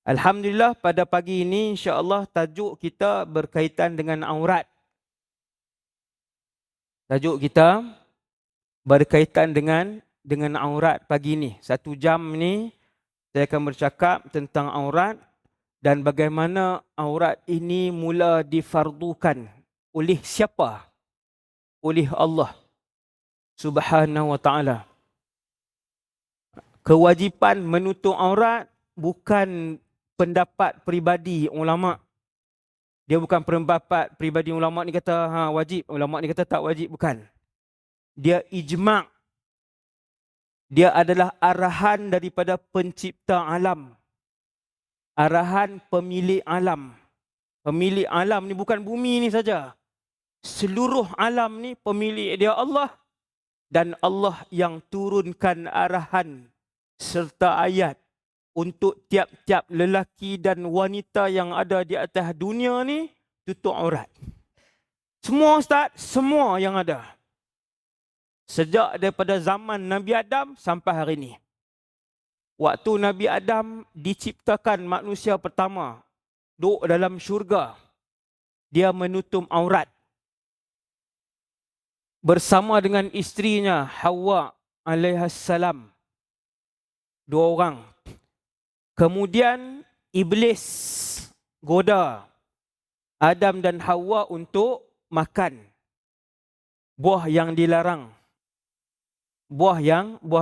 Alhamdulillah pada pagi ini insya-Allah tajuk kita berkaitan dengan aurat. Tajuk kita berkaitan dengan aurat pagi ini. 1 jam ni saya akan bercakap tentang aurat dan bagaimana aurat ini mula difardukan oleh siapa? Oleh Allah Subhanahu wa taala. Kewajipan menutup aurat bukan pendapat peribadi ulama. Dia bukan pendapat peribadi ulama ni kata wajib, ulama ni kata tak wajib, bukan. Dia ijma'. Dia adalah arahan daripada pencipta alam. Arahan pemilik alam. Pemilik alam ni bukan bumi ni saja. Seluruh alam ni pemilik dia Allah. Dan Allah yang turunkan arahan serta ayat untuk tiap-tiap lelaki dan wanita yang ada di atas dunia ni tutup aurat. Semua ustaz, semua yang ada. Sejak daripada zaman Nabi Adam sampai hari ini. Waktu Nabi Adam diciptakan manusia pertama, duduk dalam syurga, dia menutup aurat. Bersama dengan isterinya Hawa alaihassalam. 2 orang. Kemudian Iblis goda Adam dan Hawa untuk makan buah yang dilarang. Buah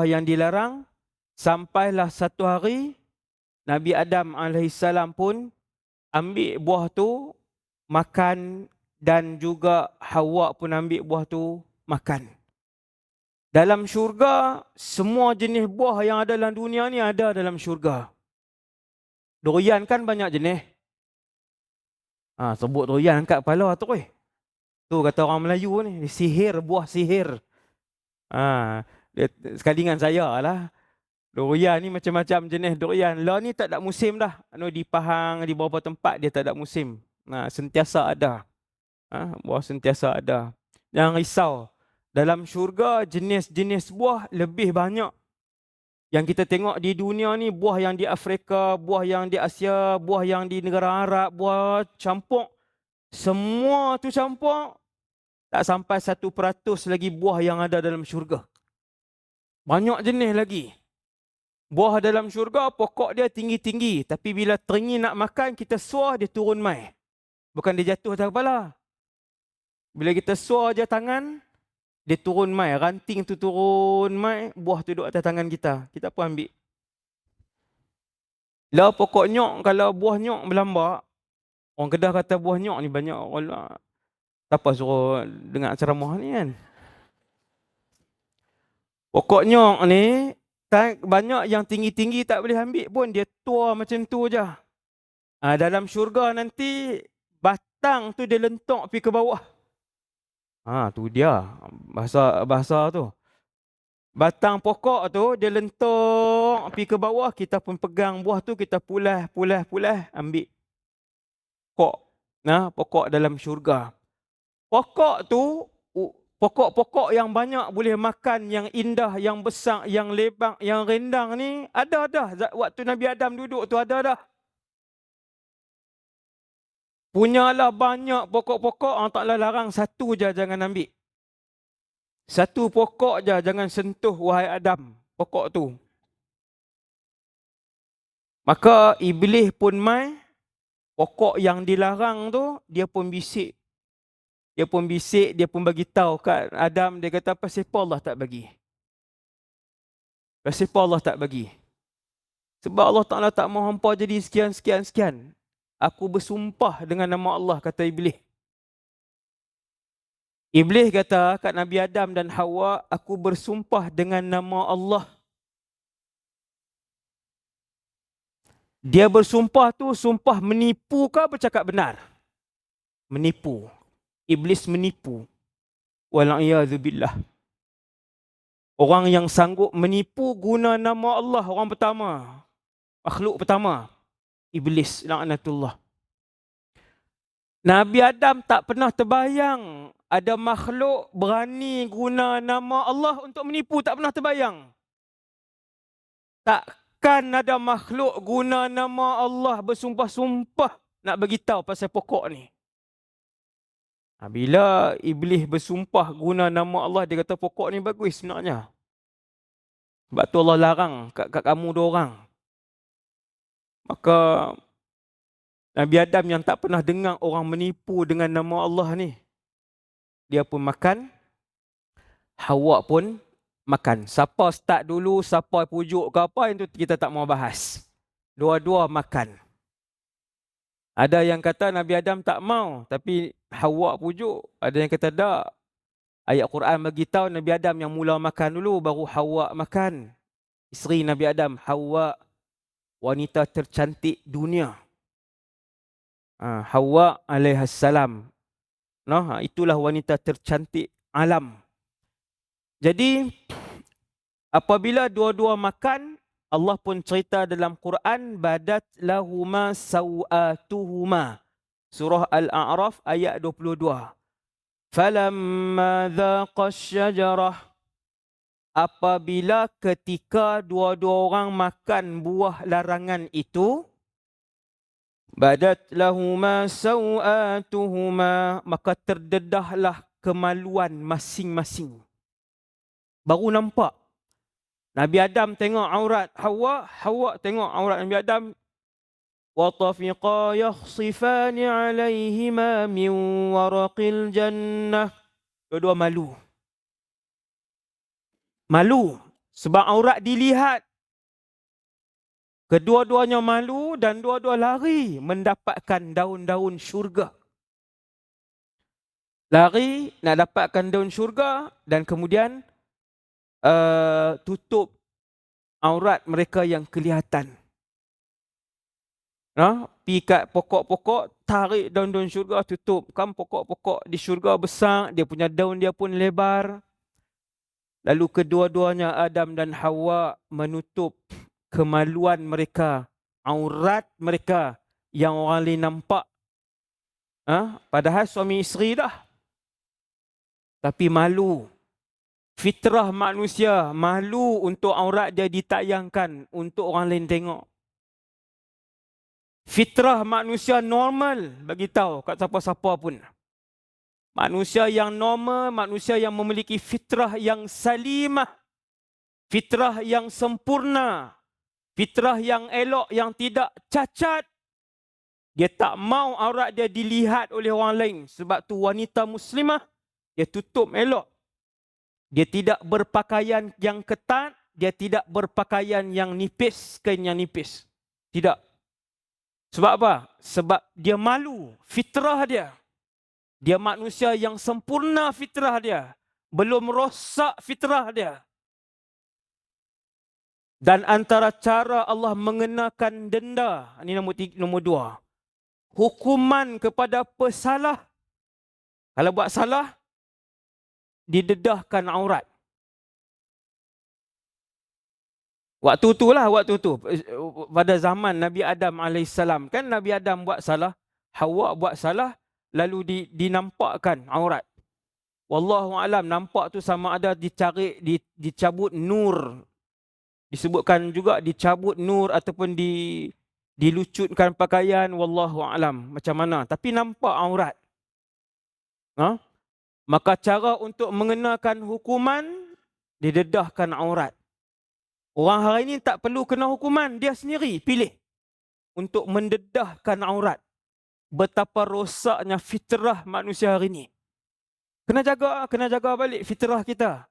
yang dilarang. Sampailah satu hari Nabi Adam alaihissalam pun ambil buah tu makan dan juga Hawa pun ambil buah tu makan. Dalam syurga semua jenis buah yang ada dalam dunia ni ada dalam syurga. Durian kan banyak jenis. Sebut durian angkat kepala tu Tu kata orang Melayu ni, sihir, buah sihir. Sekali dengan saya lah. Durian ni macam-macam jenis durian. Lah ni tak ada musim dah. Di Pahang, di beberapa tempat dia tak ada musim. Sentiasa ada. Buah sentiasa ada. Jangan risau. Dalam syurga jenis-jenis buah lebih banyak. Yang kita tengok di dunia ni buah yang di Afrika, buah yang di Asia, buah yang di negara Arab, buah campur. Semua tu campur. Tak sampai 1% lagi buah yang ada dalam syurga. Banyak jenis lagi. Buah dalam syurga pokok dia tinggi-tinggi. Tapi bila teringin nak makan, kita suar dia turun mai. Bukan dia jatuh atas kepala. Bila kita suar je tangan, dia turun mai. Ranting tu turun mai, buah tu duduk atas tangan kita. Kita pun ambil. Lah pokok nyok, kalau buah nyok berlambak, orang Kedah kata buah nyok ni banyak orang. Siapa suruh dengar ceramah ni kan? Pokok nyok ni, banyak yang tinggi-tinggi tak boleh ambil pun. Dia tua macam tu je. Dalam syurga nanti, batang tu dia lentok pergi ke bawah. Tu dia bahasa tu. Batang pokok tu dia lentok pergi ke bawah, kita pun pegang buah tu, kita pulas, ambil. Pokok dalam syurga. Pokok tu, pokok-pokok yang banyak boleh makan, yang indah, yang besar, yang lebar, yang rendang ni, ada dah. Waktu Nabi Adam duduk tu ada dah. Punyalah banyak pokok-pokok, Allah Ta'ala larang satu je jangan ambil. Satu pokok je jangan sentuh wahai Adam, pokok tu. Maka Iblis pun mai, pokok yang dilarang tu, dia pun bisik. Dia pun bagi tahu kat Adam, dia kata apa siapa Allah tak bagi? Siapa Allah tak bagi? Sebab Allah Ta'ala tak mahu hampa jadi sekian. Aku bersumpah dengan nama Allah, kata Iblis. Iblis kata kat Nabi Adam dan Hawa, aku bersumpah dengan nama Allah. Dia bersumpah tu, sumpah menipu ke bercakap benar? Menipu. Iblis menipu. Wal'iyadzubillah. Orang yang sanggup menipu guna nama Allah, orang pertama. Makhluk pertama. Iblis, la'natullah. Nabi Adam tak pernah terbayang ada makhluk berani guna nama Allah untuk menipu. Tak pernah terbayang. Takkan ada makhluk guna nama Allah bersumpah-sumpah nak beritahu pasal pokok ni. Bila iblis bersumpah guna nama Allah, dia kata pokok ni bagus sebenarnya. Sebab tu Allah larang kat kamu dua orang. Maka Nabi Adam yang tak pernah dengar orang menipu dengan nama Allah ni, dia pun makan, Hawa pun makan. Siapa start dulu, siapa pujuk ke apa, itu kita tak mau bahas. Dua-dua makan. Ada yang kata Nabi Adam tak mau, tapi Hawa pujuk. Ada yang kata tak. Ayat Quran bagi tahu Nabi Adam yang mula makan dulu, baru Hawa makan. Isteri Nabi Adam, Hawa, wanita tercantik dunia. Hawa alaihassalam. Itulah wanita tercantik alam. Jadi apabila dua-dua makan, Allah pun cerita dalam Quran, badat lahuma sawatuhuma. Surah Al-A'raf ayat 22. Falamma dhaqa syajarah. Apabila ketika dua-dua orang makan buah larangan itu, badat lahuma sawatuhuma, maka terdedahlah kemaluan masing-masing. Baru nampak. Nabi Adam tengok aurat Hawa, Hawa tengok aurat Nabi Adam. Wa tafiqa yakhsifani alaihima min waraqil jannah. Dua-dua malu. Malu sebab aurat dilihat. Kedua-duanya malu dan dua-dua lari mendapatkan daun-daun syurga. Lari nak dapatkan daun syurga dan kemudian tutup aurat mereka yang kelihatan. Pergi kat pokok-pokok, tarik daun-daun syurga, tutup. Kan pokok-pokok di syurga besar, dia punya daun dia pun lebar. Lalu kedua-duanya Adam dan Hawa menutup kemaluan mereka, aurat mereka yang orang lain nampak. Padahal suami isteri dah. Tapi malu. Fitrah manusia, malu untuk aurat dia ditayangkan untuk orang lain tengok. Fitrah manusia normal, bagi tahu kat siapa-siapa pun. Manusia yang normal, manusia yang memiliki fitrah yang salimah, fitrah yang sempurna, fitrah yang elok, yang tidak cacat. Dia tak mau aurat dia dilihat oleh orang lain. Sebab tu wanita muslimah, dia tutup elok. Dia tidak berpakaian yang ketat, dia tidak berpakaian yang nipis, kain yang nipis. Tidak. Sebab apa? Sebab dia malu, fitrah dia. Dia manusia yang sempurna fitrah dia. Belum rosak fitrah dia. Dan antara cara Allah mengenakan denda, ini nombor 2. Hukuman kepada pesalah. Kalau buat salah, didedahkan aurat. Waktu tu. Pada zaman Nabi Adam AS. Kan Nabi Adam buat salah, Hawa buat salah, lalu dinampakkan aurat. Wallahu alam, nampak tu sama ada dicabut nur. Disebutkan juga dicabut nur ataupun dilucutkan pakaian, wallahu alam macam mana. Tapi nampak aurat. Maka cara untuk mengenakan hukuman, didedahkan aurat. Orang hari ini tak perlu kena hukuman, dia sendiri pilih untuk mendedahkan aurat. Betapa rosaknya fitrah manusia hari ini. Kena jaga balik fitrah kita.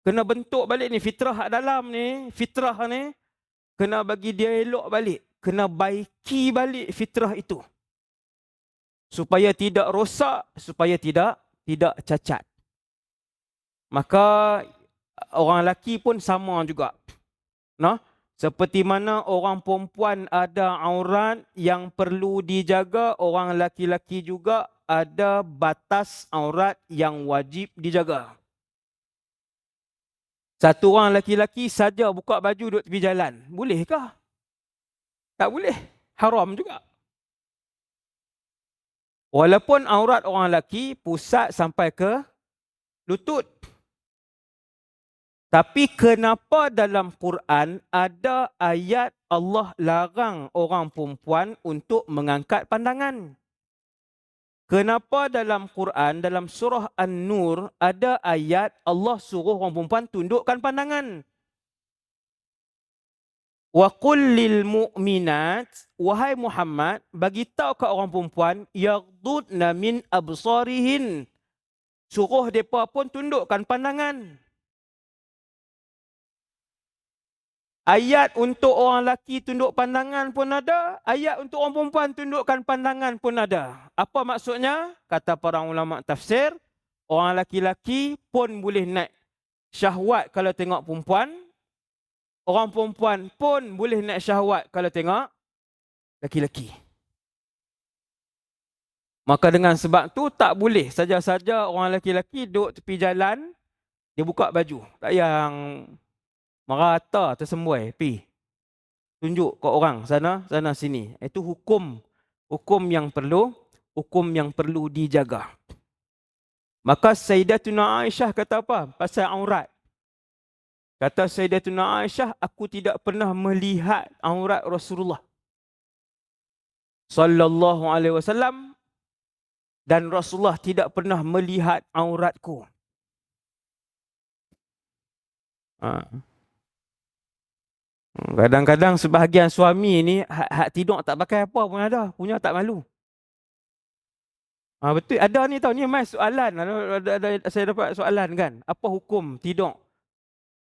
Kena bentuk balik ni fitrah dalam ni, fitrah ni kena bagi dia elok balik, kena baiki balik fitrah itu. Supaya tidak rosak, supaya tidak cacat. Maka orang lelaki pun sama juga. Seperti mana orang perempuan ada aurat yang perlu dijaga, orang lelaki-lelaki juga ada batas aurat yang wajib dijaga. Satu orang lelaki-lelaki saja buka baju duduk tepi jalan, bolehkah? Tak boleh, haram juga. Walaupun aurat orang lelaki pusat sampai ke lutut. Tapi kenapa dalam Quran ada ayat Allah larang orang perempuan untuk mengangkat pandangan? Kenapa dalam Quran, dalam surah An-Nur, ada ayat Allah suruh orang perempuan tundukkan pandangan? Wa qul lil mu'minat, wahai Muhammad, bagi tahu ke orang perempuan, yaghdudna min absarihin. Suruh mereka pun tundukkan pandangan. Ayat untuk orang lelaki tunduk pandangan pun ada, ayat untuk orang perempuan tundukkan pandangan pun ada. Apa maksudnya? Kata para ulama tafsir, orang lelaki-lelaki pun boleh naik syahwat kalau tengok perempuan. Orang perempuan pun boleh naik syahwat kalau tengok lelaki-lelaki. Maka dengan sebab tu tak boleh saja-saja orang lelaki-lelaki duduk tepi jalan, dia buka baju. Tak yang merata tersembuai, pi. Tunjuk ke orang sana, sana sini. Itu hukum yang perlu dijaga. Maka Sayyidatuna Aisyah kata apa? Pasal aurat. Kata Sayyidatuna Aisyah, aku tidak pernah melihat aurat Rasulullah sallallahu alaihi wasallam dan Rasulullah tidak pernah melihat auratku. Kadang-kadang sebahagian suami ni hak tidur tak pakai apa pun ada, punya tak malu. Betul, ada ni tau, ni mas soalan, ada saya dapat soalan kan, apa hukum tidur?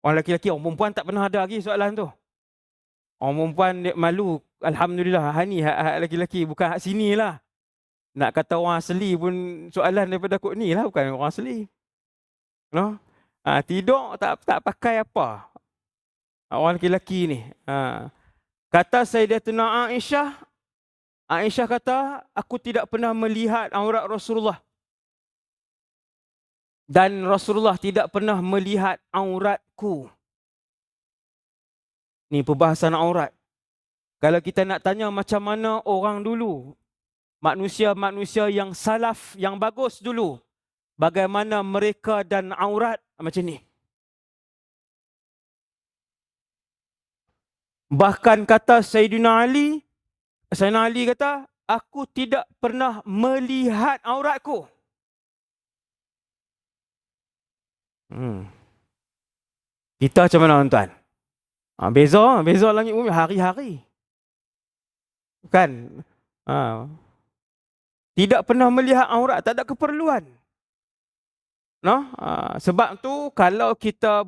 Orang lelaki-lelaki, orang perempuan tak pernah ada lagi soalan tu. Orang perempuan malu, alhamdulillah, ni hak lelaki-lelaki, bukan hak sini lah. Nak kata orang asli pun soalan daripada kod ni lah, bukan orang asli. No? Tidur tak pakai apa. Orang lelaki ni. Kata Sayyidatuna Aisyah, Aisyah kata, aku tidak pernah melihat aurat Rasulullah. Dan Rasulullah tidak pernah melihat auratku. Ni perbahasan aurat. Kalau kita nak tanya macam mana orang dulu, manusia-manusia yang salaf, yang bagus dulu, bagaimana mereka dan aurat, macam ni. Bahkan kata Sayyidina Ali kata, aku tidak pernah melihat auratku. Kita macam mana tuan? Beza langit bumi hari-hari. Kan? Tidak pernah melihat aurat, tak ada keperluan. No? Sebab tu kalau kita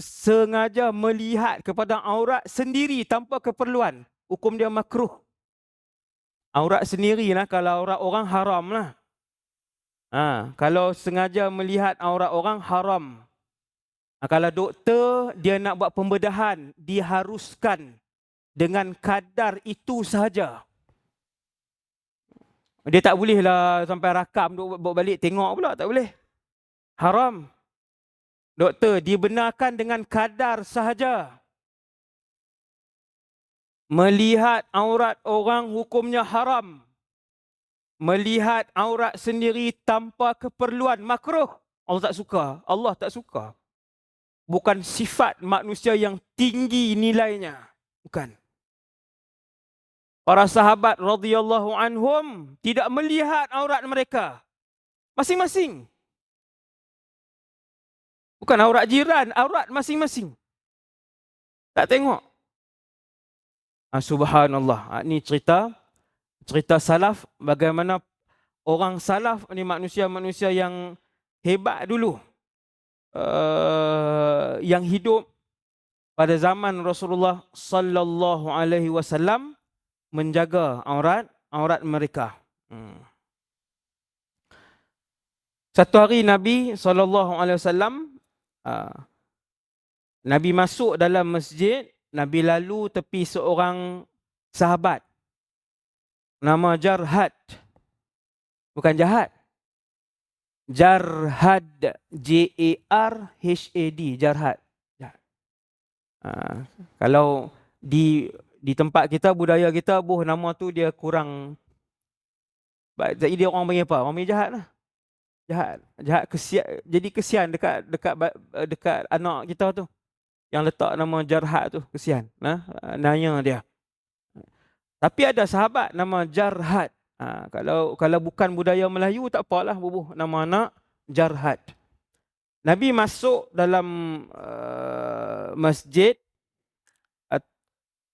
sengaja melihat kepada aurat sendiri tanpa keperluan, hukum dia makruh. Aurat sendiri lah, kalau aurat orang haram lah. Kalau sengaja melihat aurat orang haram. Kalau doktor dia nak buat pembedahan, diharuskan dengan kadar itu sahaja. Dia tak boleh lah sampai rakam bawa balik tengok pula, tak boleh. Haram. Doktor, dibenarkan dengan kadar sahaja. Melihat aurat orang hukumnya haram. Melihat aurat sendiri tanpa keperluan makruh. Allah tak suka. Allah tak suka. Bukan sifat manusia yang tinggi nilainya. Bukan. Para sahabat radhiyallahu anhum tidak melihat aurat mereka. Masing-masing. Bukan aurat jiran, aurat masing-masing. Tak tengok. Subhanallah. Ini cerita salaf, bagaimana orang salaf ni manusia-manusia yang hebat dulu. Yang hidup pada zaman Rasulullah sallallahu alaihi wasallam menjaga aurat mereka. Satu hari Nabi sallallahu alaihi wasallam Nabi masuk dalam masjid, Nabi lalu tepi seorang sahabat nama Jarhad. Bukan jahat. Jarhad, Jarhad, Jarhad. Kalau di tempat kita, budaya kita, nama tu dia kurang. Jadi dia orang panggil apa? Orang panggil jahat lah. Jahat kesian, jadi kesian dekat anak kita tu. Yang letak nama Jarhad tu, kesian. Nanya dia. Tapi ada sahabat nama Jarhad. Kalau bukan budaya Melayu tak apalah bubuh nama anak Jarhad. Nabi masuk dalam masjid.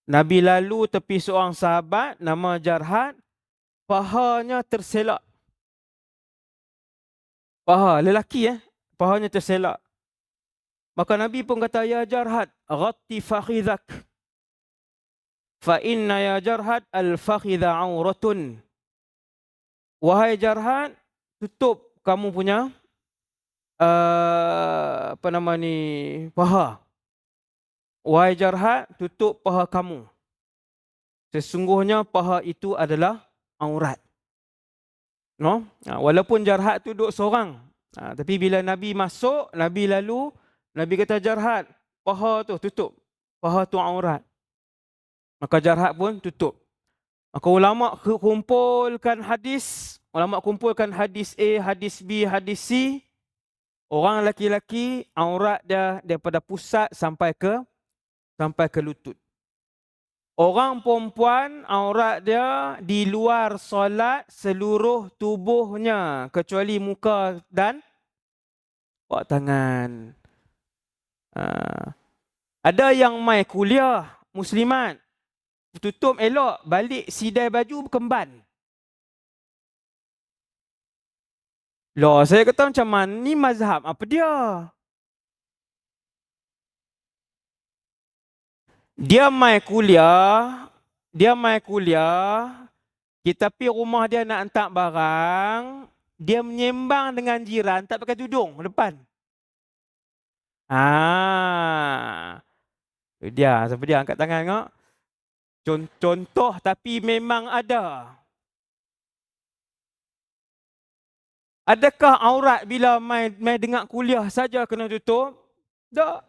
Nabi lalu tepi seorang sahabat nama Jarhad, pahanya terselak. Paha lelaki pahanya terselak. Maka Nabi pun kata, ya Jarhad, ghatti fakhidhak. Fa inna ya Jarhad al-fakhidha auratun. Wahai Jarhad, tutup kamu punya paha. Wahai Jarhad, tutup paha kamu. Sesungguhnya paha itu adalah aurat. No? Walaupun Jarhad tu duduk seorang. Tapi bila Nabi masuk, Nabi lalu, Nabi kata, Jarhad, paha tu tutup. Paha tu aurat. Maka Jarhad pun tutup. Maka ulama kumpulkan hadis. Ulama kumpulkan hadis A, hadis B, hadis C. Orang laki-laki aurat dia daripada pusat sampai ke lutut. Orang perempuan aurat dia di luar solat seluruh tubuhnya kecuali muka dan telapak tangan. Ada yang mai kuliah muslimat, tutup elok, balik sidai baju kemban. Loh, saya kata macam mana ni mazhab apa dia? Dia mai kuliah, tapi rumah dia nak hantar barang, dia menyembang dengan jiran tak pakai tudung depan. Dia, siapa dia angkat tangan tengok? Contoh tapi memang ada. Adakah aurat bila mai dengar kuliah saja kena tutup? Tak.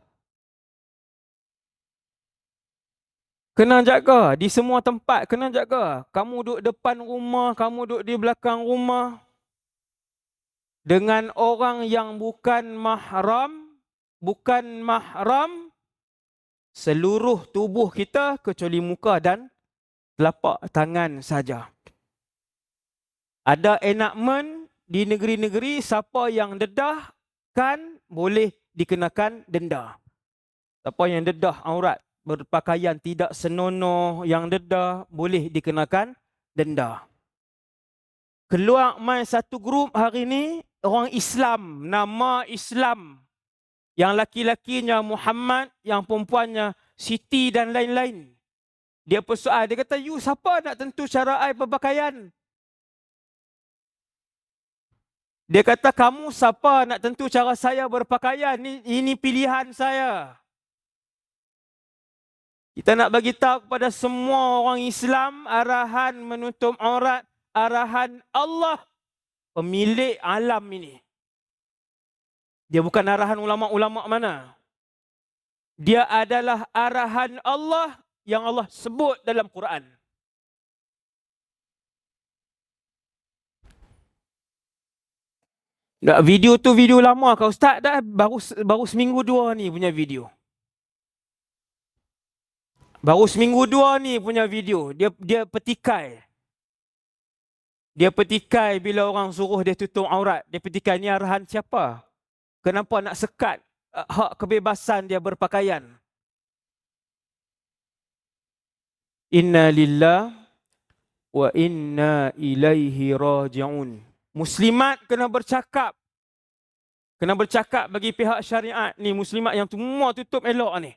Kena jaga di semua tempat, kena jaga. Kamu duduk depan rumah, kamu duduk di belakang rumah dengan orang yang bukan mahram, seluruh tubuh kita kecuali muka dan telapak tangan saja. Ada enakmen di negeri-negeri siapa yang dedah kan boleh dikenakan denda. Siapa yang dedah aurat, berpakaian tidak senonoh, yang dedah boleh dikenakan denda. Keluar mai satu grup hari ni, orang Islam, nama Islam. Yang laki-lakinya Muhammad, yang perempuannya Siti dan lain-lain. Dia persoal, dia kata, you siapa nak tentu cara I berpakaian? Dia kata, kamu siapa nak tentu cara saya berpakaian? Ini pilihan saya. Kita nak bagi tahu kepada semua orang Islam, arahan menutup aurat, arahan Allah, pemilik alam ini. Dia bukan arahan ulama-ulama mana. Dia adalah arahan Allah yang Allah sebut dalam Quran. Video tu video lama kau Ustaz dah, baru seminggu dua ni punya video. Baru seminggu dua ni punya video. Dia petikai. Dia petikai bila orang suruh dia tutup aurat. Dia petikai, ni arahan siapa? Kenapa nak sekat hak kebebasan dia berpakaian? Inna lillah wa inna ilaihi raji'un. Muslimat kena bercakap. Kena bercakap bagi pihak syariat ni, muslimat yang semua tutup elok ni.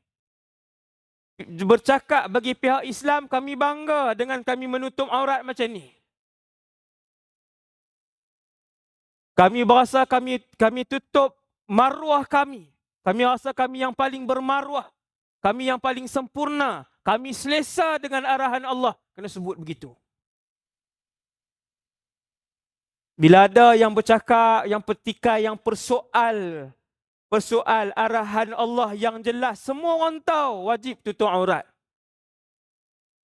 Bercakap bagi pihak Islam, kami bangga dengan kami menutup aurat macam ni. Kami berasa kami tutup maruah kami. Kami rasa kami yang paling bermaruah. Kami yang paling sempurna. Kami selesa dengan arahan Allah. Kena sebut begitu. Bila ada yang bercakap, yang petikai, yang persoal arahan Allah yang jelas, semua orang tahu wajib tutup aurat.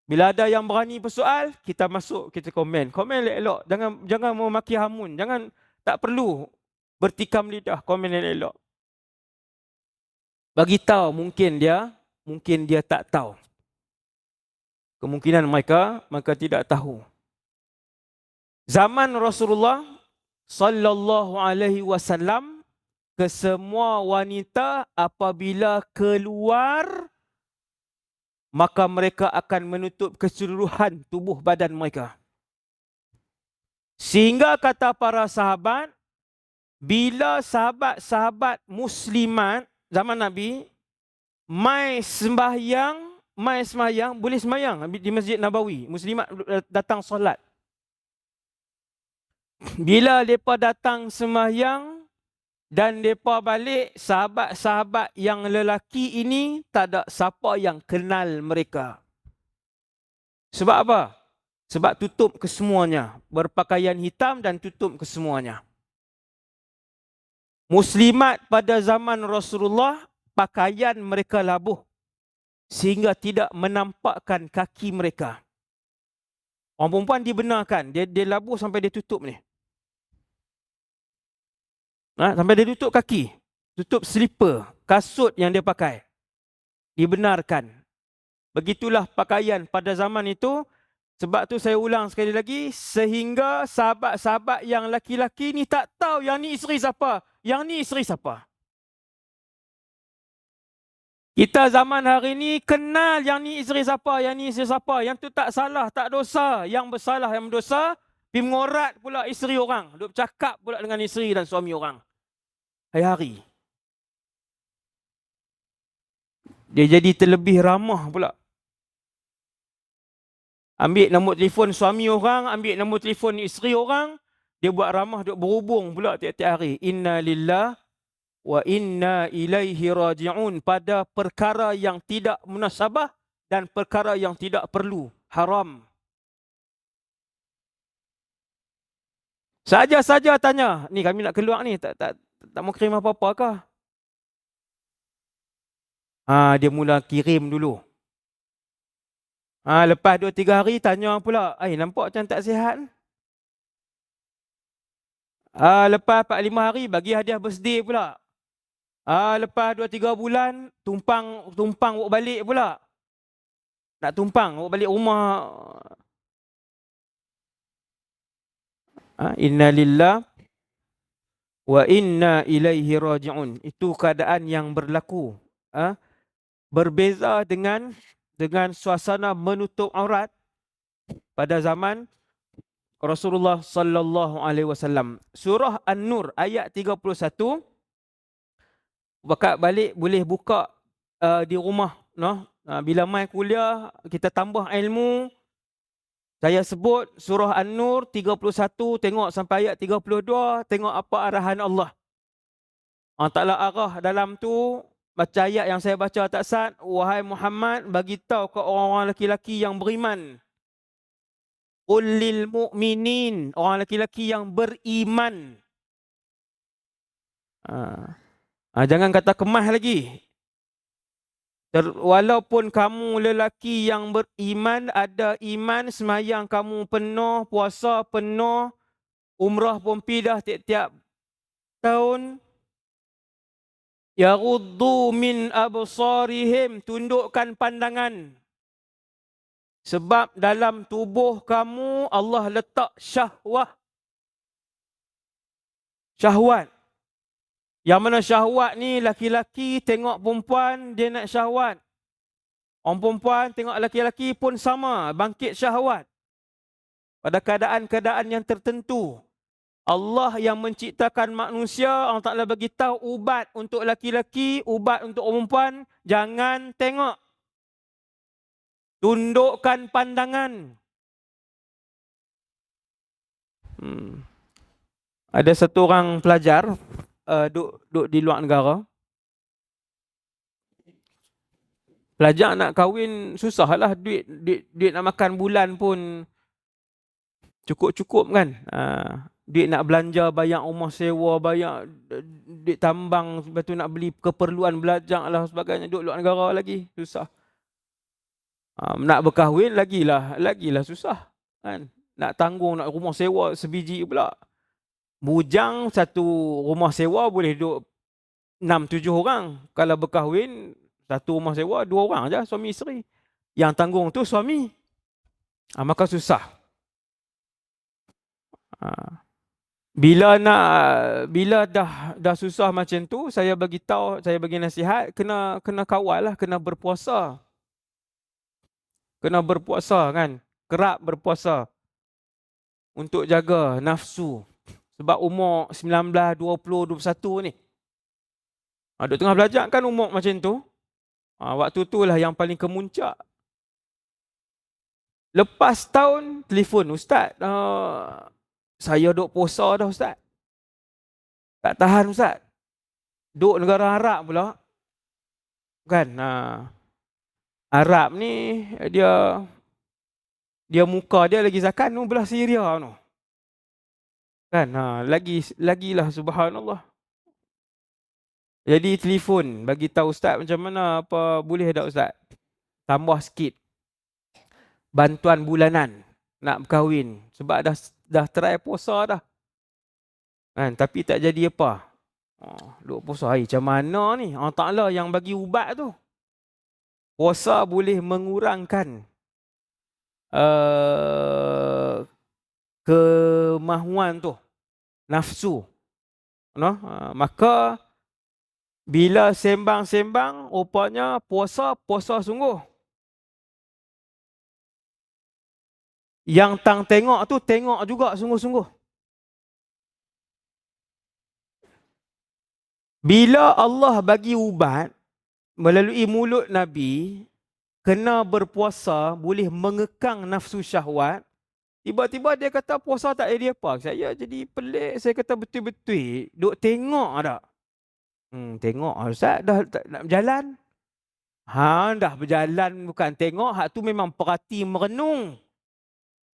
Bila ada yang berani persoal, kita masuk, kita komen. Komen elok-elok. Jangan memaki hamun. Tak perlu bertikam lidah, komen yang elok. Bagi tahu mungkin dia tak tahu. Kemungkinan mereka tidak tahu. Zaman Rasulullah sallallahu alaihi wasallam, kesemua wanita apabila keluar, maka mereka akan menutup keseluruhan tubuh badan mereka. Sehingga kata para sahabat, bila sahabat-sahabat muslimat zaman Nabi mai sembahyang, boleh sembahyang di Masjid Nabawi, muslimat datang solat. Bila mereka datang sembahyang dan mereka balik, sahabat-sahabat yang lelaki ini tak ada siapa yang kenal mereka. Sebab apa? Sebab tutup kesemuanya, berpakaian hitam dan tutup kesemuanya. Muslimat pada zaman Rasulullah, pakaian mereka labuh sehingga tidak menampakkan kaki mereka. Orang perempuan dibenarkan, dia labuh sampai dia tutup ni. Sampai dia tutup kaki, tutup slipper, kasut yang dia pakai. Dibenarkan. Begitulah pakaian pada zaman itu. Sebab tu saya ulang sekali lagi, sehingga sahabat-sahabat yang laki-laki ni tak tahu yang ni isteri siapa, yang ni isteri siapa. Kita zaman hari ni kenal yang ni isteri siapa, yang ni isteri siapa. Yang tu tak salah, tak dosa. Yang bersalah, yang berdosa, pergi mengorat pula isteri orang. Duk cakap pula dengan isteri dan suami orang. Hari-hari. Dia jadi terlebih ramah pula. Ambil nombor telefon suami orang, ambil nombor telefon isteri orang, dia buat ramah, duk berhubung pula tiap-tiap hari. Inna lillah wa inna ilaihi raji'un, pada perkara yang tidak munasabah dan perkara yang tidak perlu, haram. Saja-saja tanya, ni kami nak keluar ni, tak mau kirim apa-apa kah? Dia mula kirim dulu. Lepas 2-3 hari tanya pula, nampak macam tak sihat. Lepas 4-5 hari bagi hadiah birthday pula. Lepas 2-3 bulan tumpang bawa balik pula. Nak tumpang bawa balik rumah. Inna lillah wa inna ilaihi raji'un. Itu keadaan yang berlaku. Berbeza dengan suasana menutup aurat pada zaman Rasulullah sallallahu alaihi wasallam. Surah An-Nur ayat 31. Bakat balik boleh buka di rumah, bila mai kuliah kita tambah ilmu. Saya sebut surah An-Nur 31, tengok sampai ayat 32, tengok apa arahan Allah. Allah Ta'ala arah dalam tu macam ayat yang saya baca tak sat, wahai Muhammad, bagi tahu ke orang-orang lelaki yang beriman. Qul lil mu'minin, orang lelaki yang beriman. Jangan kata kemas lagi. Walaupun kamu lelaki yang beriman, ada iman, semayang kamu penuh, puasa penuh, umrah pun pindah tiap-tiap tahun. Yaghuddu min absarihim, tundukkan pandangan. Sebab dalam tubuh kamu Allah letak syahwat. Yang mana syahwat ni, laki-laki tengok perempuan dia nak syahwat. Orang perempuan tengok laki-laki pun sama, bangkit syahwat. Pada keadaan-keadaan yang tertentu. Allah yang menciptakan manusia, Allah Ta'ala bagi tahu ubat untuk laki-laki, ubat untuk perempuan, jangan tengok. Tundukkan pandangan. Ada satu orang pelajar duduk di luar negara. Pelajar nak kahwin susah lah, duit nak makan bulan pun cukup-cukup kan. Duit nak belanja, bayar rumah sewa, bayar duit tambang, lepas tu nak beli keperluan belajar lah sebagainya, duduk luar negara lagi susah. Nak berkahwin lagilah susah kan. Nak tanggung, nak rumah sewa sebiji pula. Bujang satu rumah sewa boleh duduk 6-7 orang. Kalau berkahwin, satu rumah sewa 2 orang je, suami isteri. Yang tanggung tu suami. Maka susah. Bila dah susah macam tu, saya bagi tahu, saya bagi nasihat, kena kawal lah, kena berpuasa. Kena berpuasa kan. Kerap berpuasa untuk jaga nafsu. Sebab umur 19, 20, 21 ni. Duk tengah belajar kan umur macam tu. Waktu tu lah yang paling kemuncak. Lepas tahun, telefon, Ustaz, saya duk puasa dah Ustaz. Tak tahan Ustaz. Duk negara Arab pula. Kan, Arab ni, dia muka dia lagi zakat tu belah Syria tu. Kan, lagilah subhanallah. Jadi telefon bagi tahu Ustaz macam mana, apa boleh tak Ustaz? Tambah sikit bantuan bulanan nak berkahwin sebab dah try puasa dah. Kan, tapi tak jadi apa. Duk puasa macam mana ni? Allah Taala yang bagi ubat tu. Puasa boleh mengurangkan kemahuan tu, nafsu. Maka bila sembang-sembang, rupanya puasa sungguh. Yang tang tengok tu tengok juga sungguh-sungguh. Bila Allah bagi ubat melalui mulut Nabi, kena berpuasa boleh mengekang nafsu syahwat. Tiba-tiba dia kata puasa tak jadi apa. Saya jadi pelik, saya kata betul-betul duk tengok tak? Tengok Ustaz, dah nak berjalan. Dah berjalan bukan tengok, hak tu memang perhati merenung.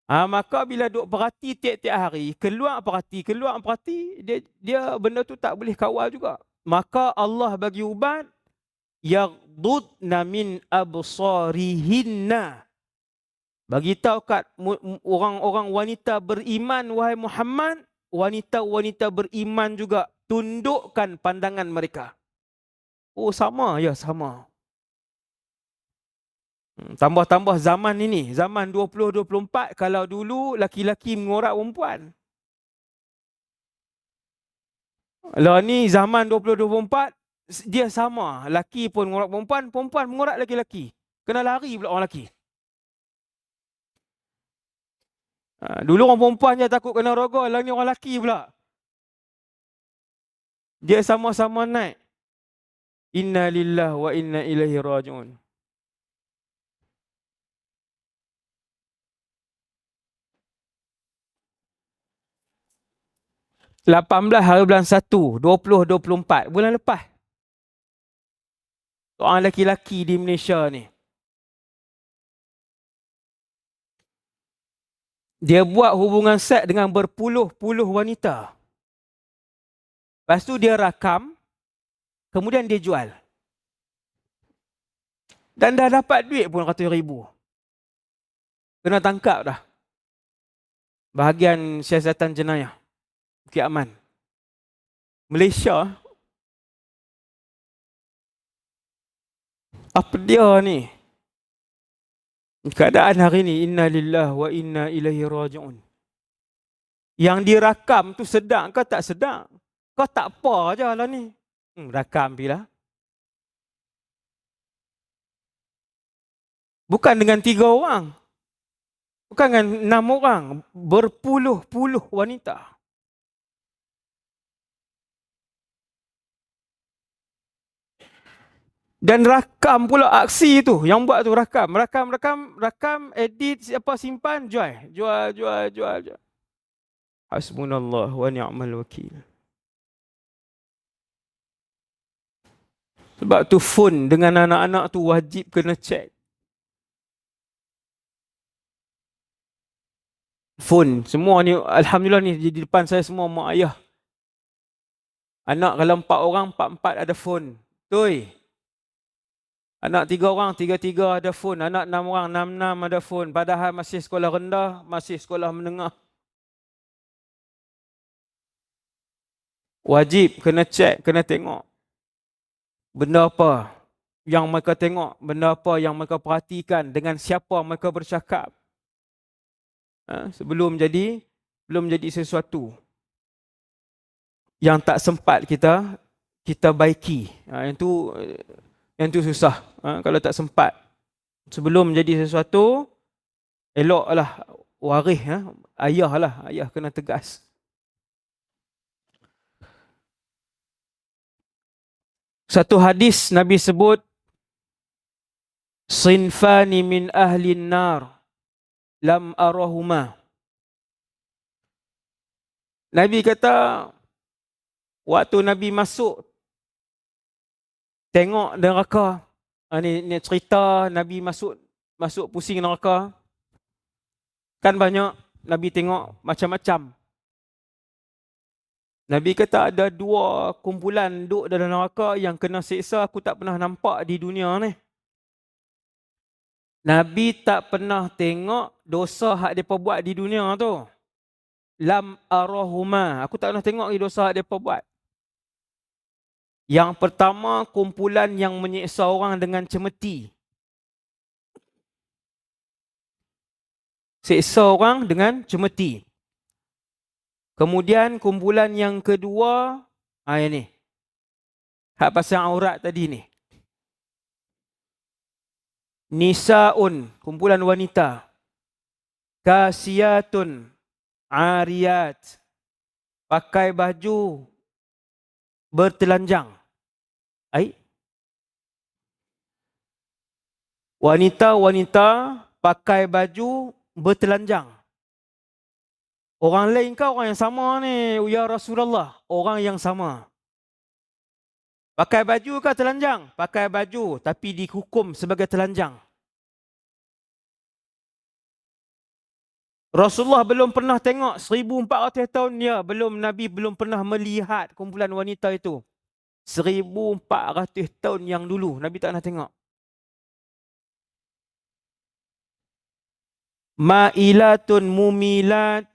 Maka bila duk perhati tiap-tiap hari, keluar perhati, dia benda tu tak boleh kawal juga. Maka Allah bagi ubat, yaghdudna min absarihinna. Bagi tahu kat orang-orang wanita beriman, wahai Muhammad, wanita-wanita beriman juga tundukkan pandangan mereka. Sama, ya sama. Tambah-tambah zaman ini, zaman 2024, kalau dulu laki-laki mengorak perempuan. Lah ni zaman 2024, dia sama. Laki pun mengorak perempuan, perempuan mengorak laki-laki. Kena lari pula orang lelaki. Dulu orang perempuan je takut kena rogol, lah ni orang lelaki pula. Dia sama-sama naik. Inna lillahi wa inna ilaihi raji'un. Belas hari bulan 1, 2024, bulan lepas. Orang lelaki-lelaki di Malaysia ni. Dia buat hubungan seks dengan berpuluh-puluh wanita. Lepas tu dia rakam, kemudian dia jual. Dan dah dapat duit pun ratus ribu. Kena tangkap dah. Bahagian siasatan jenayah Bukit Aman. Malaysia. Apa dia ni? Keadaan hari ni, inna lillahi wa inna ilaihi raji'un. Yang dirakam tu sedang ke tak sedang? Kau tak apa je lah ni. Rakam bila. Bukan dengan 3 orang. Bukan dengan 6 orang. Berpuluh-puluh wanita. Dan rakam pula aksi tu. Yang buat tu rakam, edit, simpan, jual. Hasbunallah wa ni'mal wakil. Sebab tu phone dengan anak-anak tu wajib kena check. Phone, semua ni alhamdulillah ni di depan saya semua mak ayah. Anak kalau 4 orang, 4-4 ada phone. Toi. Anak 3 orang, 3-3 ada phone. Anak 6 orang, 6-6 ada phone. Padahal masih sekolah rendah, masih sekolah menengah. Wajib kena cek, kena tengok. Benda apa yang mereka tengok, benda apa yang mereka perhatikan, dengan siapa mereka bercakap. Sebelum jadi sesuatu yang tak sempat kita baiki. Yang tu susah. Kalau tak sempat. Sebelum jadi sesuatu, eloklah waris. Ayah kena tegas. Satu hadis Nabi sebut, sinfani min ahlin nar lam arahuma. Nabi kata, waktu Nabi masuk tengok neraka. Ni cerita Nabi masuk pusing neraka. Kan banyak Nabi tengok macam-macam. Nabi kata ada 2 kumpulan duduk dalam neraka yang kena siksa aku tak pernah nampak di dunia ni. Nabi tak pernah tengok dosa hak mereka buat di dunia tu. Lam arahuma. Aku tak pernah tengok dosa hak mereka buat. Yang pertama, kumpulan yang menyiksa orang dengan cemeti. Siksa orang dengan cemeti. Kemudian kumpulan yang kedua, ini. Hak pasal aurat tadi ni. Nisaun, kumpulan wanita. Kasiyatun, ariyat. Pakai baju bertelanjang. Wanita-wanita pakai baju bertelanjang. Orang lain ke orang yang sama ni? Ya Rasulullah, orang yang sama. Pakai baju ke telanjang? Pakai baju tapi dihukum sebagai telanjang. Rasulullah belum pernah tengok 1400 tahun dia, Nabi belum pernah melihat kumpulan wanita itu. 1400 tahun yang dulu Nabi tak pernah tengok. Ma'ilatun mumilat,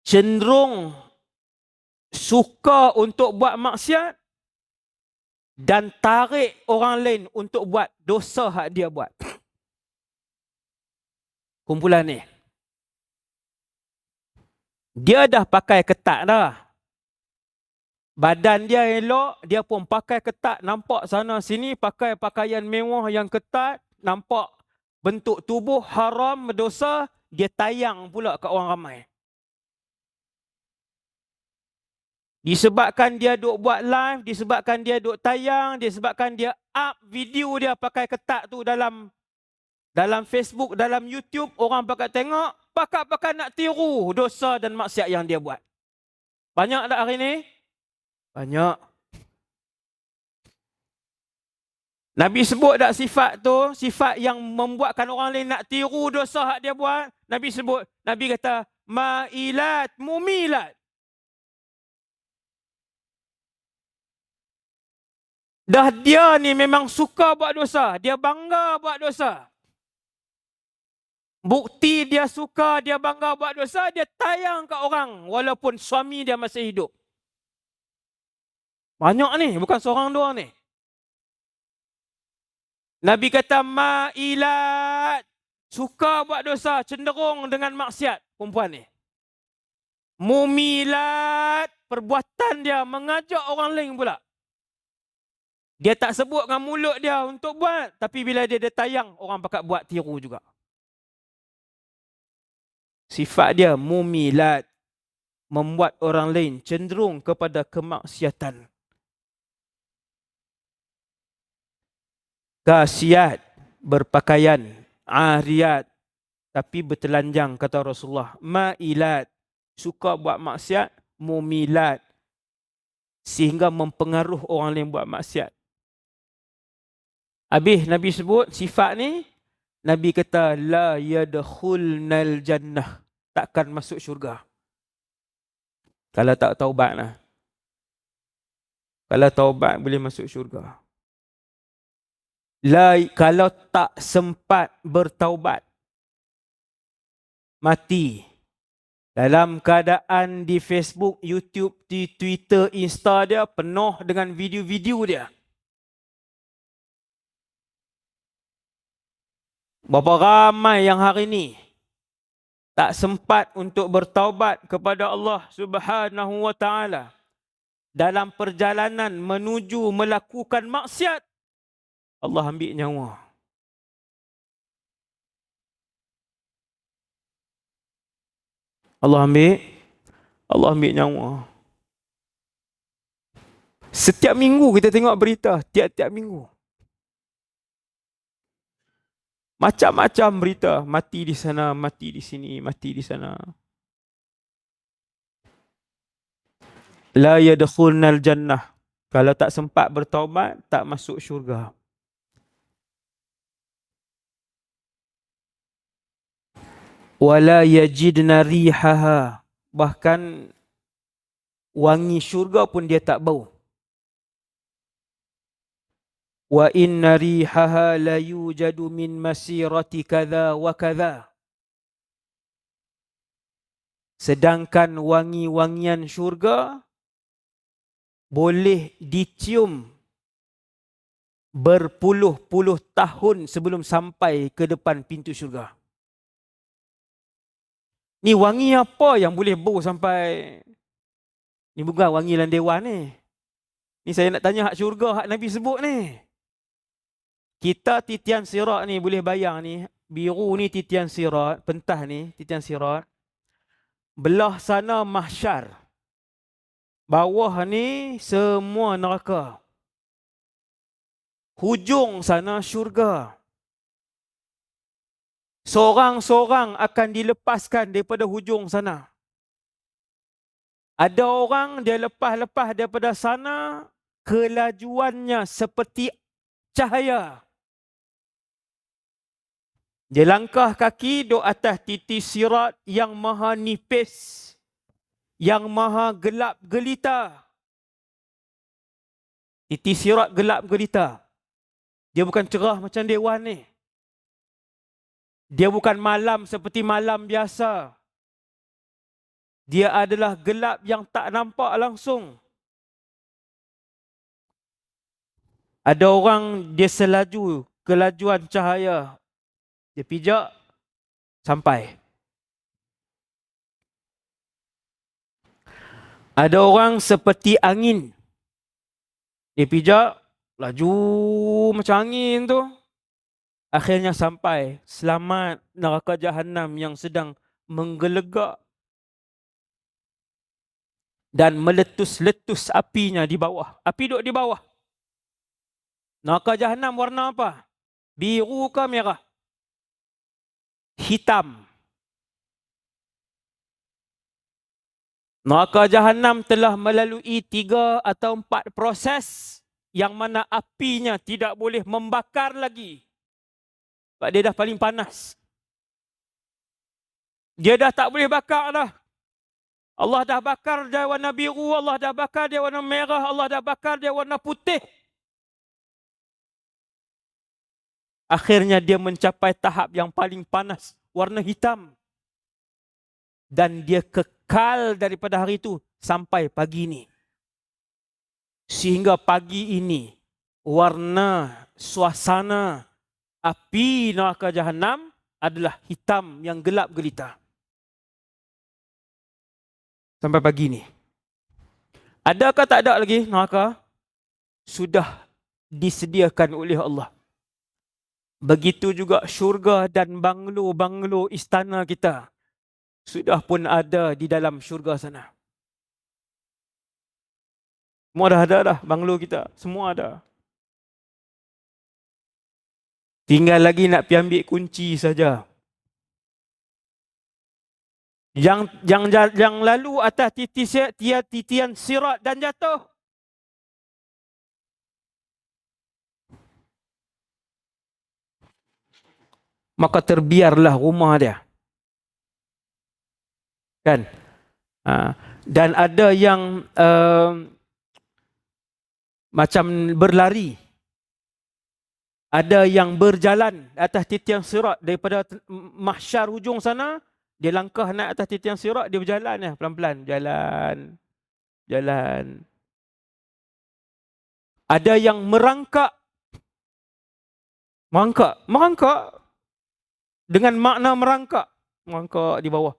cenderung suka untuk buat maksiat dan tarik orang lain untuk buat dosa hak dia buat. Kumpulan ni. Dia dah pakai ketat dah. Badan dia elok, dia pun pakai ketat, nampak sana sini, pakai pakaian mewah yang ketat, nampak bentuk tubuh haram, berdosa, dia tayang pula ke orang ramai. Disebabkan dia duk buat live, disebabkan dia duk tayang, disebabkan dia up video dia pakai ketat tu dalam Facebook, dalam YouTube, orang pakai tengok, pakai nak tiru dosa dan maksiat yang dia buat. Banyak tak hari ni? Banyak. Nabi sebut tak sifat tu, sifat yang membuatkan orang lain nak tiru dosa hak dia buat. Nabi sebut, Nabi kata, ma'ilat, mumilat. Dah dia ni memang suka buat dosa, dia bangga buat dosa. Bukti dia suka, dia bangga buat dosa, dia tayang ke orang walaupun suami dia masih hidup. Banyak ni, bukan seorang dua ni. Nabi kata ma'ilat, suka buat dosa, cenderung dengan maksiat perempuan ni. Mumilat, perbuatan dia mengajak orang lain pula. Dia tak sebut dengan mulut dia untuk buat, tapi bila dia tayang, orang pakat buat tiru juga. Sifat dia mumilat, membuat orang lain cenderung kepada kemaksiatan. Kasiyat, berpakaian, ariyat, tapi bertelanjang, kata Rasulullah. Ma'ilat, suka buat maksiat, mumilat, sehingga mempengaruhi orang lain buat maksiat. Habis Nabi sebut sifat ni, Nabi kata la yadkhulnal jannah, takkan masuk syurga. Kalau tak taubat lah. Kalau taubat boleh masuk syurga. Kalau tak sempat bertaubat, mati, Dalam keadaan di Facebook, YouTube, di Twitter, Insta dia penuh dengan video-video dia. Berapa ramai yang hari ini tak sempat untuk bertaubat kepada Allah Subhanahu wa taala dalam perjalanan menuju melakukan maksiat, Allah ambil nyawa. Allah ambil nyawa. Setiap minggu kita tengok berita, tiap-tiap minggu. Macam-macam berita, mati di sana, mati di sini, mati di sana. La yadkhulnal jannah. Kalau tak sempat bertaubat, tak masuk syurga. Wala yajidna rihaha. Bahkan wangi syurga pun dia tak bau. Wa inna rihaha la yujadu min masirati kadha wa kadha. Sedangkan wangi-wangian syurga boleh dicium berpuluh-puluh tahun sebelum sampai ke depan pintu syurga. Ni wangi apa yang boleh bau sampai... Ni bukan wangi landewan ni. Ni saya nak tanya hak syurga, hak Nabi sebut ni. Kita titian sirat ni boleh bayang ni. Biru ni titian sirat, pentah ni titian sirat. Belah sana mahsyar. Bawah ni semua neraka. Hujung sana syurga. Seorang-seorang akan dilepaskan daripada hujung sana. Ada orang dia lepas-lepas daripada sana, kelajuannya seperti cahaya. Dia langkah kaki duduk atas titi sirat yang maha nipis, yang maha gelap gelita. Titi sirat gelap gelita. Dia bukan cerah macam dewan ni. Dia bukan malam seperti malam biasa. Dia adalah gelap yang tak nampak langsung. Ada orang dia selaju kelajuan cahaya. Dia pijak sampai. Ada orang seperti angin. Dia pijak laju macam angin tu. Akhirnya sampai. Selamat neraka Jahannam yang sedang menggelegak dan meletus-letus apinya di bawah. Api duduk di bawah. Neraka Jahannam warna apa? Biru ke merah? Hitam. Neraka Jahannam telah melalui 3 atau 4 proses yang mana apinya tidak boleh membakar lagi. Sebab dia dah paling panas. Dia dah tak boleh bakar dah. Allah dah bakar dia warna biru, Allah dah bakar dia warna merah, Allah dah bakar dia warna putih. Akhirnya dia mencapai tahap yang paling panas, warna hitam. Dan dia kekal daripada hari itu sampai pagi ini. Sehingga pagi ini, warna, suasana, api neraka Jahannam adalah hitam yang gelap gelita. Sampai pagi ini. Adakah tak ada lagi neraka? Sudah disediakan oleh Allah. Begitu juga syurga dan banglo-banglo istana kita. Sudah pun ada di dalam syurga sana. Semua dah ada dah banglo kita. Semua ada. Tinggal lagi nak pergi ambil kunci saja. Yang lalu atas titian sirat dan jatuh. Maka terbiarlah rumah dia. Kan? Dan ada yang macam berlari. Ada yang berjalan atas titian sirat daripada mahsyar hujung sana Dia langkah naik atas titian sirat, dia berjalan ya, pelan-pelan. Jalan. Ada yang merangkak dengan makna merangkak di bawah.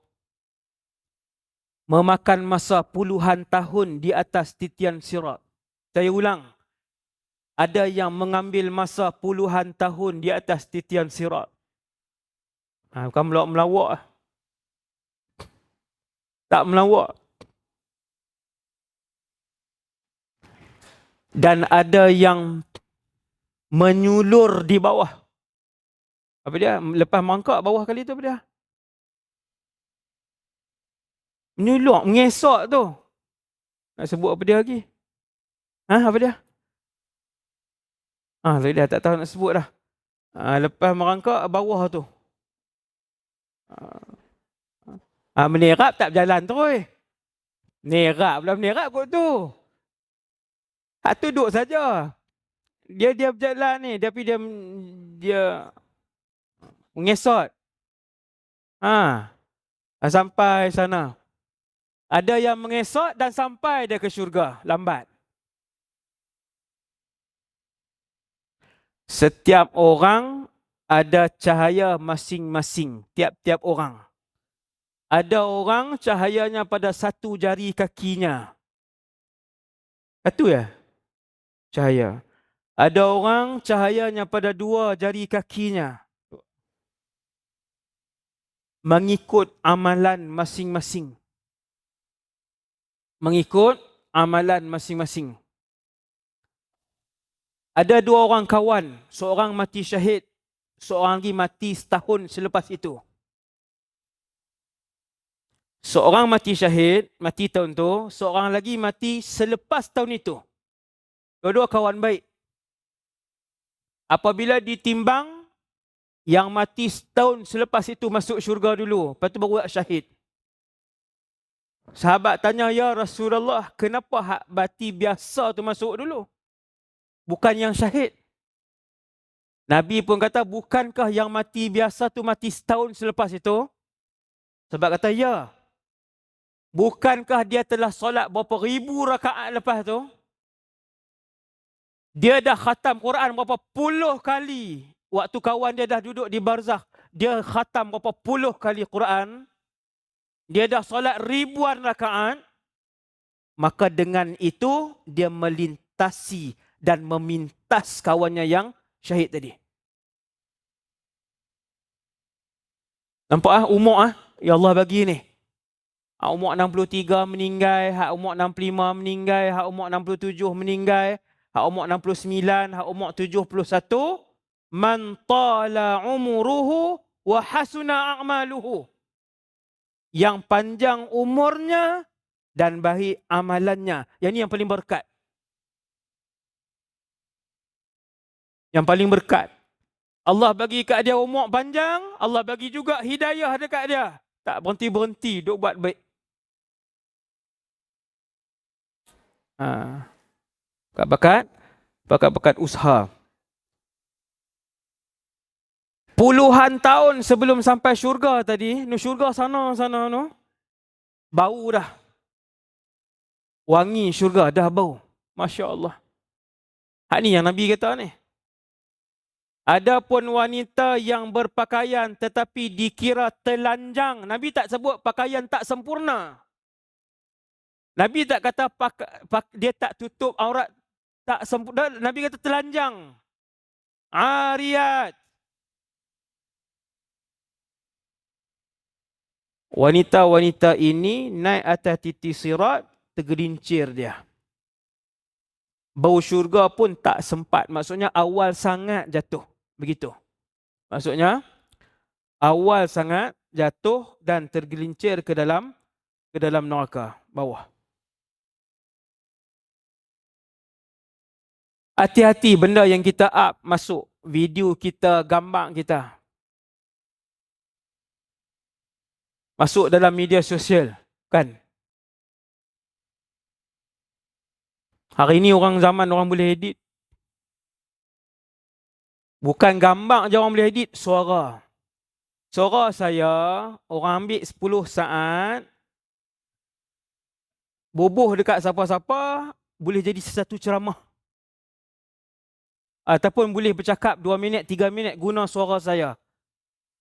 Memakan masa puluhan tahun di atas titian sirat. Saya ulang. Ada yang mengambil masa puluhan tahun di atas titian sirat. Bukan melawak. Tak melawak. Dan ada yang menyulur di bawah. Apa dia? Lepas mangkak bawah kali tu apa dia? Menyulur, mengesok tu. Nak sebut apa dia lagi? Apa dia? Saya dah tak tahu nak sebut dah. Lepas merangkak bawah tu. Menerap tak berjalan terus. Nerap pula menerap kot tu. Tak duduk saja. Dia berjalan ni, tapi dia mengesot. Sampai sana. Ada yang mengesot dan sampai dia ke syurga lambat. Setiap orang ada cahaya masing-masing, tiap-tiap orang. Ada orang cahayanya pada satu jari kakinya. Satu ya? Cahaya. Ada orang cahayanya pada dua jari kakinya. Mengikut amalan masing-masing. Mengikut amalan masing-masing. Ada dua orang kawan, seorang mati syahid, seorang lagi mati setahun selepas itu. Seorang mati syahid, mati tahun tu, seorang lagi mati selepas tahun itu. Dua-dua kawan baik. Apabila ditimbang, yang mati setahun selepas itu masuk syurga dulu, lepas tu baru syahid. Sahabat tanya, ya Rasulullah, kenapa hak mati biasa tu masuk dulu? Bukan yang syahid. Nabi pun kata, bukankah yang mati biasa tu mati setahun selepas itu? Sebab kata, ya. Bukankah dia telah solat berapa ribu rakaat lepas tu? Dia dah khatam Quran berapa puluh kali. Waktu kawan dia dah duduk di barzakh, dia khatam berapa puluh kali Quran. Dia dah solat ribuan rakaat. Maka dengan itu, dia melintasi dan memintas kawannya yang syahid tadi. Nampak umur ya Allah bagi ni. Hak umur 63 meninggal, hak umur 65 meninggal, hak umur 67 meninggal, hak umur 69, hak umur 71. Man tala umuruhu wa hasuna a'maluhu. Yang panjang umurnya dan baik amalannya. Yang ni yang paling berkat. Yang paling berkat. Allah bagi kat dia umur panjang, Allah bagi juga hidayah dekat dia. Tak berhenti-berhenti duk buat baik. Bakat usaha. Puluhan tahun sebelum sampai syurga tadi, syurga sana no. Bau dah. Wangi syurga dah bau. Masya Allah. Hak ni yang Nabi kata ni. Adapun wanita yang berpakaian tetapi dikira telanjang. Nabi tak sebut pakaian tak sempurna. Nabi tak kata dia tak tutup aurat tak sempurna. Nabi kata telanjang. Ariyat. Wanita-wanita ini naik atas titi sirat, tergelincir dia. Bau syurga pun tak sempat. Maksudnya awal sangat jatuh. Begitu. Maksudnya awal sangat jatuh dan tergelincir ke dalam neraka bawah. Hati-hati benda yang kita up masuk. Video kita, gambar kita. Masuk dalam media sosial. Kan? Hari ini orang boleh edit. Bukan gambar je orang boleh edit, suara. Suara saya, orang ambil 10 saat, bubuh dekat siapa-siapa, boleh jadi satu ceramah. Ataupun boleh bercakap 2 minit, 3 minit guna suara saya.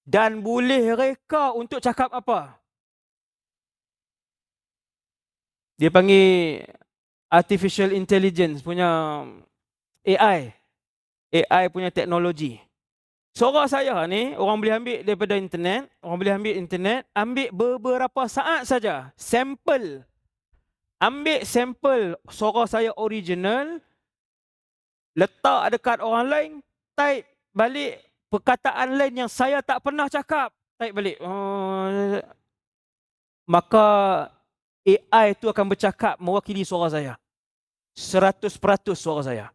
Dan boleh reka untuk cakap apa? Dia panggil Artificial Intelligence punya AI. AI punya teknologi. Suara saya ni, orang boleh ambil daripada internet, ambil beberapa saat saja, sampel. Ambil sampel suara saya original, letak dekat orang lain, type balik perkataan lain yang saya tak pernah cakap, type balik. Maka AI itu akan bercakap mewakili suara saya. 100% suara saya.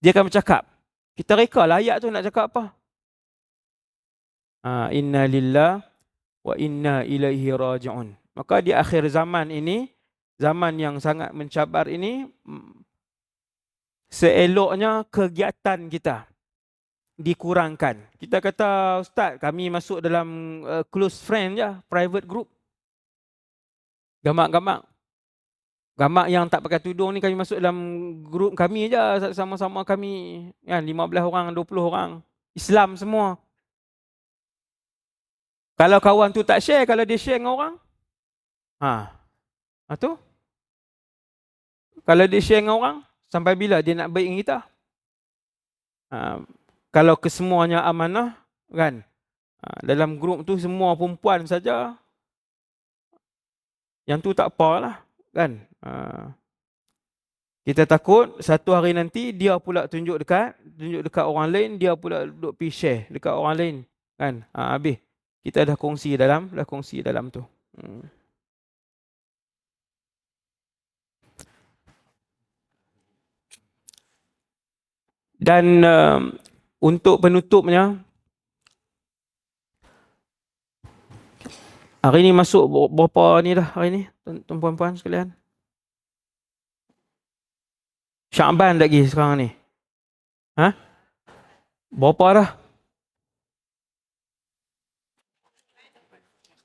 Dia akan bercakap. Kita reka lah ayat tu nak cakap apa. Inna lillah wa inna ilaihi raji'un. Maka di akhir zaman ini, zaman yang sangat mencabar ini, seeloknya kegiatan kita dikurangkan. Kita kata, Ustaz, kami masuk dalam close friend je, private group. Gamak-gamak yang tak pakai tudung ni kami masuk dalam grup kami je, sama-sama kami, kan, 15 orang, 20 orang, Islam semua. Kalau kawan tu tak share, kalau dia share dengan orang, tu. Kalau dia share dengan orang, sampai bila dia nak baik dengan kita? Kalau kesemuanya amanah, kan, dalam grup tu semua perempuan saja, yang tu tak apalah, kan. Kita takut satu hari nanti dia pula tunjuk dekat orang lain, dia pula duduk pergi share dekat orang lain, kan. Habis kita dah kongsi dalam tu. Dan untuk penutupnya, hari ni masuk berapa ni dah hari ni, tuan-puan sekalian? Sya'ban lagi sekarang ni. Berapa dah?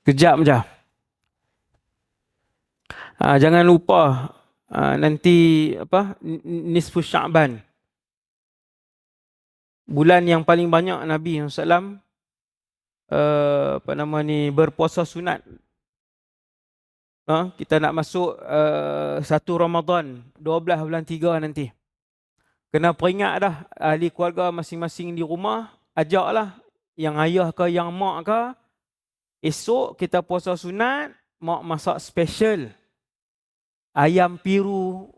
Kejap je. Jangan lupa nanti nisfu Sya'ban. Bulan yang paling banyak Nabi SAW berpuasa sunat. Kita nak masuk 1 Ramadan, 12 bulan 3 nanti. Kena peringat dah, ahli keluarga masing-masing di rumah, ajaklah yang ayah ke yang mak ke, esok kita puasa sunat, mak masak special. Ayam piru.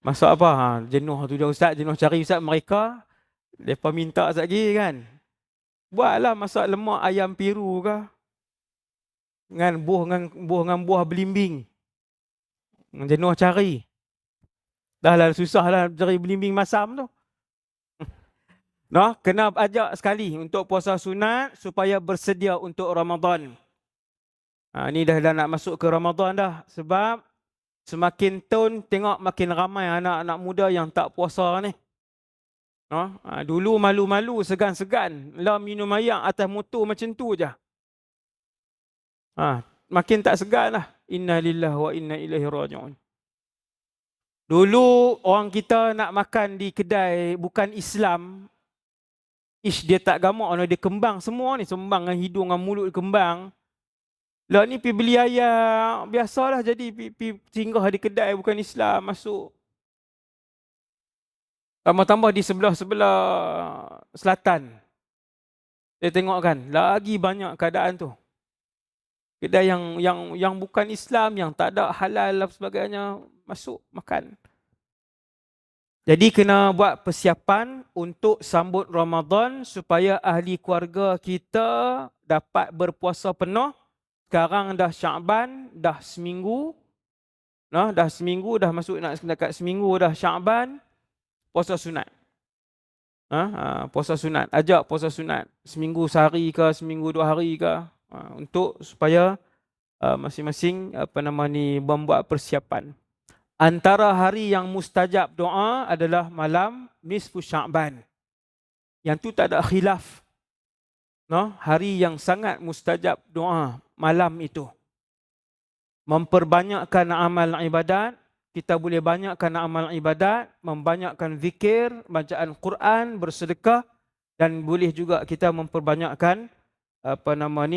Masak apa? Jenuh tu dah Ustaz, jenuh cari Ustaz mereka. Mereka minta sekejap lagi, kan. Buatlah masak lemak ayam piru ke. Dengan buah belimbing. Jenuh cari. Dah lah susah lah cari belimbing masam tu. Kena ajak sekali untuk puasa sunat supaya bersedia untuk Ramadan. Ni dah nak masuk ke Ramadan dah. Sebab semakin tahun tengok makin ramai anak-anak muda yang tak puasa ni. Dulu malu-malu, segan-segan. Lah minum air atas motor macam tu je. Makin tak segan lah. Inna lillahi wa inna ilaihi raji'un. Dulu orang kita nak makan di kedai bukan Islam, dia tak gamak, dia kembang semua ni. Sembang dengan hidung dengan mulut kembang. Lah ni pergi beli ayam, biasalah jadi pergi singgah di kedai bukan Islam, masuk. Tambah-tambah di sebelah-sebelah selatan. Saya tengok kan, lagi banyak keadaan tu. Kedai yang bukan Islam, yang tak ada halal dan sebagainya, masuk makan. Jadi kena buat persiapan untuk sambut Ramadan supaya ahli keluarga kita dapat berpuasa penuh. Sekarang dah Sya'ban, dah seminggu. Dah masuk nak dekat seminggu dah Sya'ban. Puasa sunat. Puasa sunat. Ajak puasa sunat. Seminggu sehari ke, seminggu 2 hari ke. Untuk supaya masing-masing membuat persiapan. Antara hari yang mustajab doa adalah malam nisfu Sya'ban. Yang tu tak ada khilaf. No, hari yang sangat mustajab doa malam itu. Memperbanyakkan amal ibadat, kita boleh banyakkan amal ibadat, membanyakkan zikir, bacaan Quran, bersedekah, dan boleh juga kita memperbanyakkan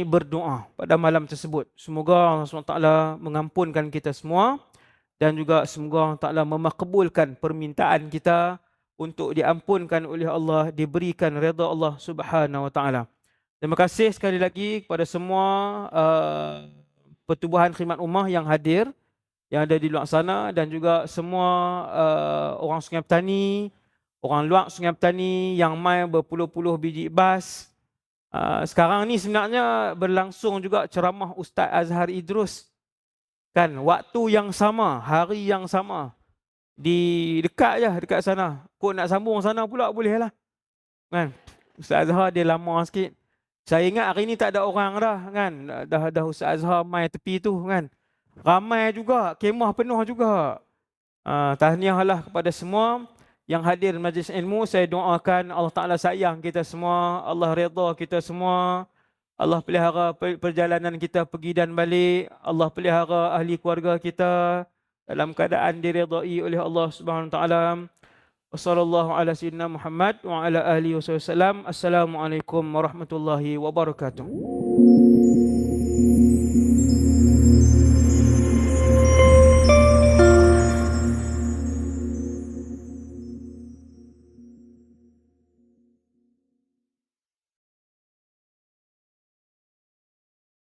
berdoa pada malam tersebut. Semoga Allah SWT mengampunkan kita semua dan juga semoga Allah Taala memakbulkan permintaan kita untuk diampunkan oleh Allah, diberikan redha Allah Subhanahu Wa Taala. Terima kasih sekali lagi kepada semua pertubuhan khidmat ummah yang hadir, yang ada di luar sana, dan juga semua orang Sungai Petani, orang luar Sungai Petani yang mai berpuluh-puluh biji bas. Sekarang ni sebenarnya berlangsung juga ceramah Ustaz Azhar Idrus. Kan, waktu yang sama, hari yang sama. Di dekat je, dekat sana. Kau nak sambung sana pula boleh lah. Kan? Ustaz Azhar dia lama sikit. Saya ingat hari ni tak ada orang dah kan. Dah Ustaz Azhar mai tepi tu kan. Ramai juga, kemah penuh juga. Tahniah lah kepada semua yang hadir majlis ilmu. Saya doakan Allah Ta'ala sayang kita semua, Allah redha kita semua, Allah pelihara perjalanan kita pergi dan balik, Allah pelihara ahli keluarga kita dalam keadaan diredai oleh Allah Subhanahu Wa Ta'ala. Wassallallahu ala sayyidina Muhammad wa ala alihi wasallam. Assalamualaikum warahmatullahi wabarakatuh.